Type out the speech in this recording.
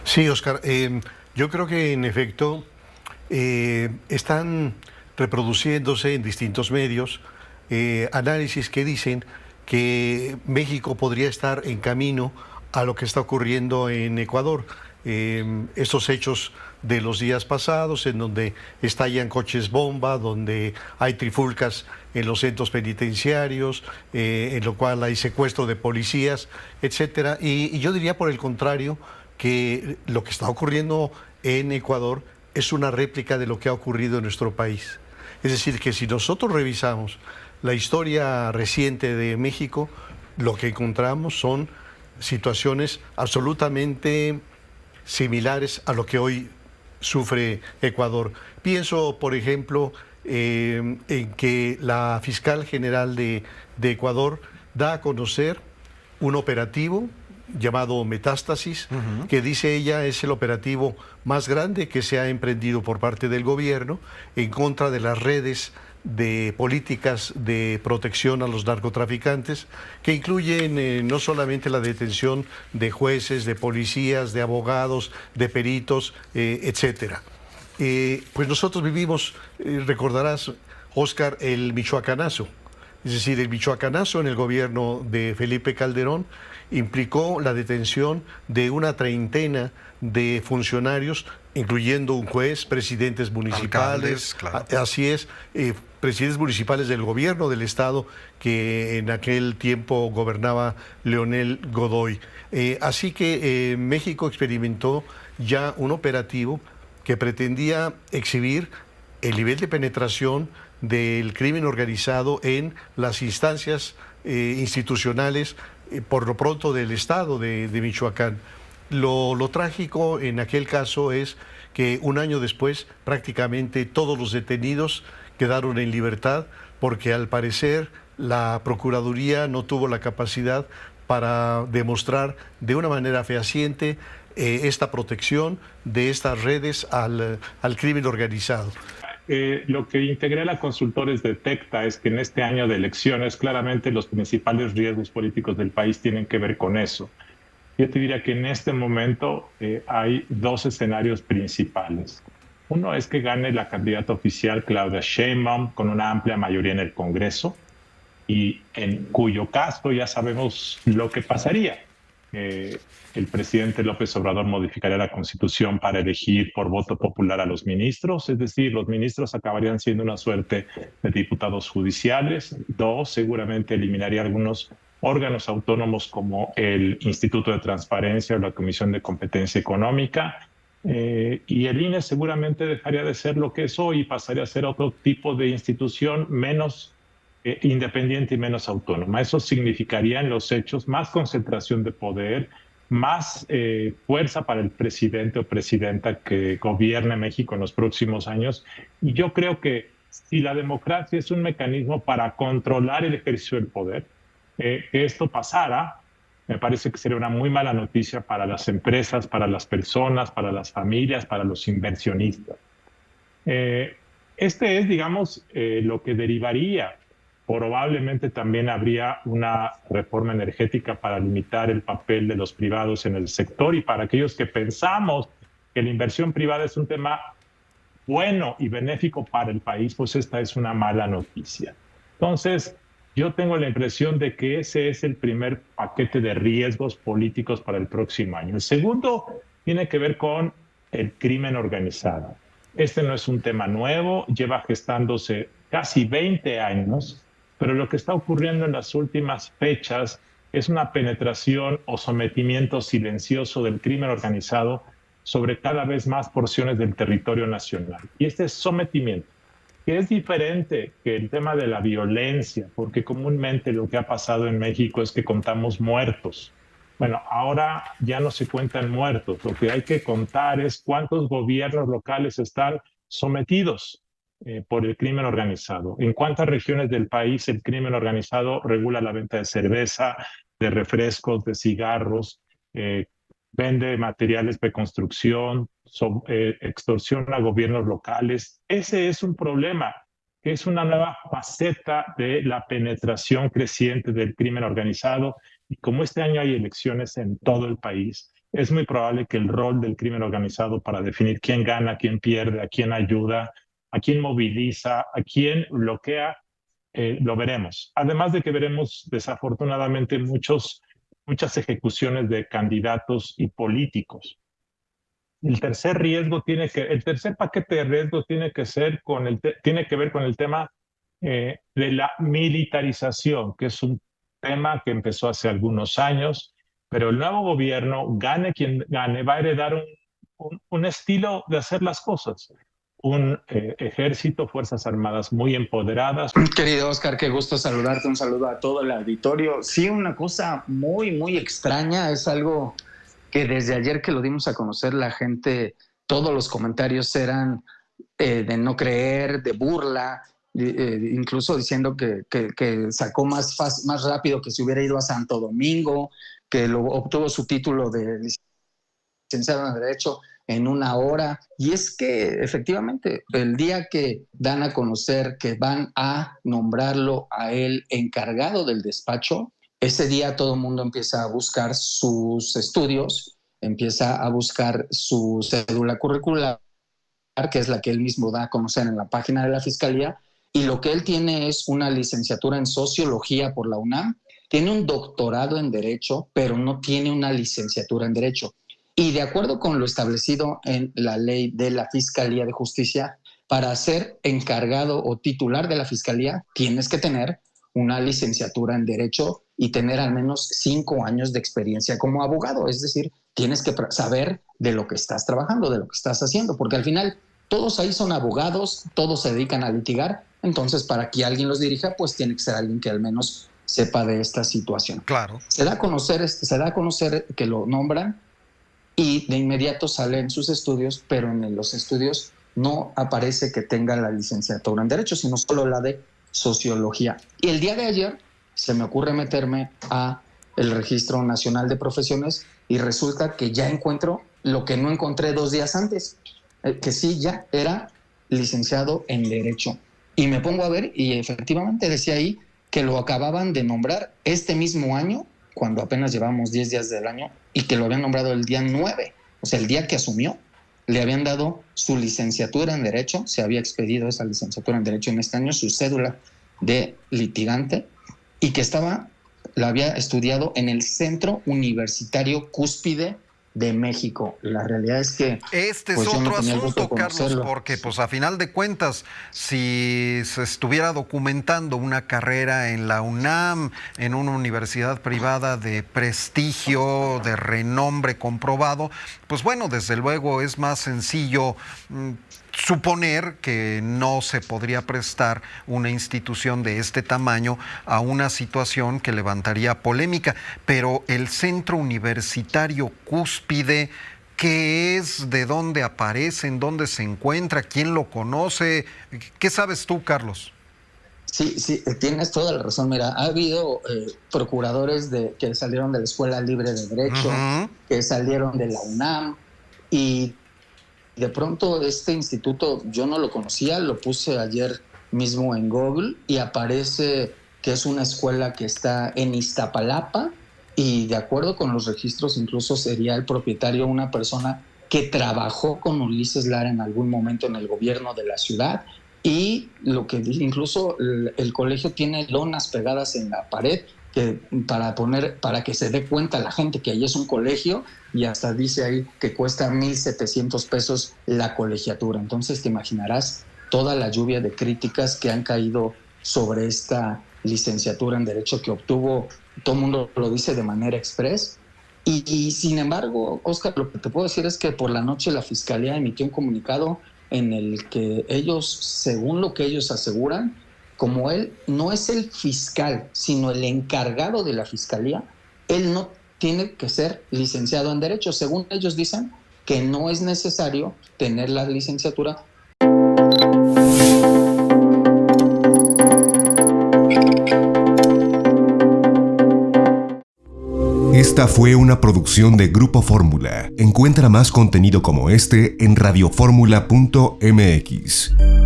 Sí, Oscar, yo creo que en efecto están reproduciéndose en distintos medios análisis que dicen que México podría estar en camino a lo que está ocurriendo en Ecuador. Estos hechos de los días pasados, en donde estallan coches bomba, donde hay trifulcas en los centros penitenciarios, en lo cual hay secuestro de policías, etcétera. Y yo diría por el contrario que lo que está ocurriendo en Ecuador es una réplica de lo que ha ocurrido en nuestro país. Es decir, que si nosotros revisamos la historia reciente de México, lo que encontramos son situaciones absolutamente similares a lo que hoy sufre Ecuador. Pienso, por ejemplo, en que la fiscal general de Ecuador da a conocer un operativo llamado Metástasis, que dice ella es el operativo más grande que se ha emprendido por parte del gobierno en contra de las redes de políticas de protección a los narcotraficantes, que incluyen no solamente la detención de jueces, de policías, de abogados, de peritos, etcétera. Pues nosotros vivimos, recordarás, Oscar, el michoacanazo. Es decir, el michoacanazo en el gobierno de Felipe Calderón implicó la detención de una treintena de funcionarios, incluyendo un juez, presidentes municipales, Alcaldes, claro. así es, presidentes municipales del gobierno del estado que en aquel tiempo gobernaba Leonel Godoy. Así que México experimentó ya un operativo que pretendía exhibir el nivel de penetración del crimen organizado en las instancias institucionales, por lo pronto del Estado de Michoacán. Lo trágico en aquel caso es que un año después prácticamente todos los detenidos quedaron en libertad porque al parecer la Procuraduría no tuvo la capacidad para demostrar de una manera fehaciente esta protección de estas redes al crimen organizado. Lo que Integrela Consultores detecta es que en este año de elecciones claramente los principales riesgos políticos del país tienen que ver con eso. Yo te diría que en este momento hay dos escenarios principales. Uno es que gane la candidata oficial Claudia Sheinbaum con una amplia mayoría en el Congreso y en cuyo caso ya sabemos lo que pasaría. El presidente López Obrador modificaría la Constitución para elegir por voto popular a los ministros, es decir, los ministros acabarían siendo una suerte de diputados judiciales. Dos, seguramente eliminaría algunos órganos autónomos como el Instituto de Transparencia o la Comisión de Competencia Económica. Y el INE seguramente dejaría de ser lo que es hoy y pasaría a ser otro tipo de institución menos independiente y menos autónoma. Eso significaría en los hechos más concentración de poder, más fuerza para el presidente o presidenta que gobierne México en los próximos años. Y yo creo que si la democracia es un mecanismo para controlar el ejercicio del poder, que esto pasara, me parece que sería una muy mala noticia para las empresas, para las personas, para las familias, para los inversionistas. Eh, este es, digamos, lo que derivaría. Probablemente también habría una reforma energética para limitar el papel de los privados en el sector y para aquellos que pensamos que la inversión privada es un tema bueno y benéfico para el país, pues esta es una mala noticia. Entonces, yo tengo la impresión de que ese es el primer paquete de riesgos políticos para el próximo año. El segundo tiene que ver con el crimen organizado. Este no es un tema nuevo, lleva gestándose casi 20 años, pero lo que está ocurriendo en las últimas fechas es una penetración o sometimiento silencioso del crimen organizado sobre cada vez más porciones del territorio nacional. Y este sometimiento, que es diferente que el tema de la violencia, porque comúnmente lo que ha pasado en México es que contamos muertos. Bueno, ahora ya no se cuentan muertos, lo que hay que contar es cuántos gobiernos locales están sometidos por el crimen organizado. En cuántas regiones del país el crimen organizado regula la venta de cerveza, de refrescos, de cigarros, eh, vende materiales de construcción, extorsiona a gobiernos locales. Ese es un problema, que es una nueva faceta de la penetración creciente del crimen organizado. Y como este año hay elecciones en todo el país, es muy probable que el rol del crimen organizado para definir quién gana, quién pierde, a quién ayuda, a quién moviliza, a quién bloquea, lo veremos. Además de que veremos desafortunadamente muchas ejecuciones de candidatos y políticos. El tercer paquete de riesgos tiene que ver con el tema de la militarización, que es un tema que empezó hace algunos años, pero el nuevo gobierno, gane quien gane, va a heredar un estilo de hacer las cosas. Un ejército, fuerzas armadas muy empoderadas. Querido Oscar, qué gusto saludarte, un saludo a todo el auditorio. Sí, una cosa muy, muy extraña, es algo que desde ayer que lo dimos a conocer la gente, todos los comentarios eran de no creer, de burla, incluso diciendo que sacó más rápido que si hubiera ido a Santo Domingo, que obtuvo su título de licenciado en Derecho en 1 hora. Y es que efectivamente el día que dan a conocer que van a nombrarlo a él encargado del despacho, ese día todo el mundo empieza a buscar sus estudios, empieza a buscar su cédula curricular, que es la que él mismo da a conocer en la página de la Fiscalía, y lo que él tiene es una licenciatura en Sociología por la UNAM, tiene un doctorado en Derecho, pero no tiene una licenciatura en Derecho. Y de acuerdo con lo establecido en la ley de la Fiscalía de Justicia, para ser encargado o titular de la Fiscalía tienes que tener una licenciatura en Derecho y tener al menos 5 años de experiencia como abogado. Es decir, tienes que saber de lo que estás trabajando, de lo que estás haciendo, porque al final todos ahí son abogados, todos se dedican a litigar. Entonces, para que alguien los dirija, pues tiene que ser alguien que al menos sepa de esta situación. Claro. Se da a conocer que lo nombran y de inmediato salen sus estudios, pero en los estudios no aparece que tenga la licenciatura en Derecho, sino solo la de Sociología. Y el día de ayer se me ocurre meterme a el Registro Nacional de Profesiones y resulta que ya encuentro lo que no encontré 2 días antes, que sí ya era licenciado en Derecho. Y me pongo a ver y efectivamente decía ahí que lo acababan de nombrar este mismo año, cuando apenas llevamos 10 días del año, y que lo habían nombrado el día 9, o sea, el día que asumió, le habían dado su licenciatura en Derecho, se había expedido esa licenciatura en Derecho en este año, su cédula de litigante, y que la había estudiado en el Centro Universitario Cúspide de México. La realidad es que este pues, es otro asunto, Carlos, porque pues a final de cuentas, si se estuviera documentando una carrera en la UNAM, en una universidad privada de prestigio, de renombre comprobado, pues bueno, desde luego es más sencillo suponer que no se podría prestar una institución de este tamaño a una situación que levantaría polémica, pero el Centro Universitario Cúspide, ¿qué es? ¿De dónde aparece? ¿En dónde se encuentra? ¿Quién lo conoce? ¿Qué sabes tú, Carlos? Sí, tienes toda la razón. Mira, ha habido procuradores que salieron de la Escuela Libre de Derecho, que salieron de la UNAM, y de pronto este instituto yo no lo conocía, lo puse ayer mismo en Google y aparece que es una escuela que está en Iztapalapa y de acuerdo con los registros incluso sería el propietario una persona que trabajó con Ulises Lara en algún momento en el gobierno de la ciudad, y lo que incluso el colegio tiene lonas pegadas en la pared para que se dé cuenta la gente que ahí es un colegio, y hasta dice ahí que cuesta 1,700 pesos la colegiatura. Entonces te imaginarás toda la lluvia de críticas que han caído sobre esta licenciatura en Derecho que obtuvo, todo el mundo lo dice de manera express. Y sin embargo, Oscar, lo que te puedo decir es que por la noche la Fiscalía emitió un comunicado en el que ellos, según lo que ellos aseguran, como él no es el fiscal, sino el encargado de la Fiscalía, él no tiene que ser licenciado en Derecho. Según ellos dicen que no es necesario tener la licenciatura. Esta fue una producción de Grupo Fórmula. Encuentra más contenido como este en radioformula.mx.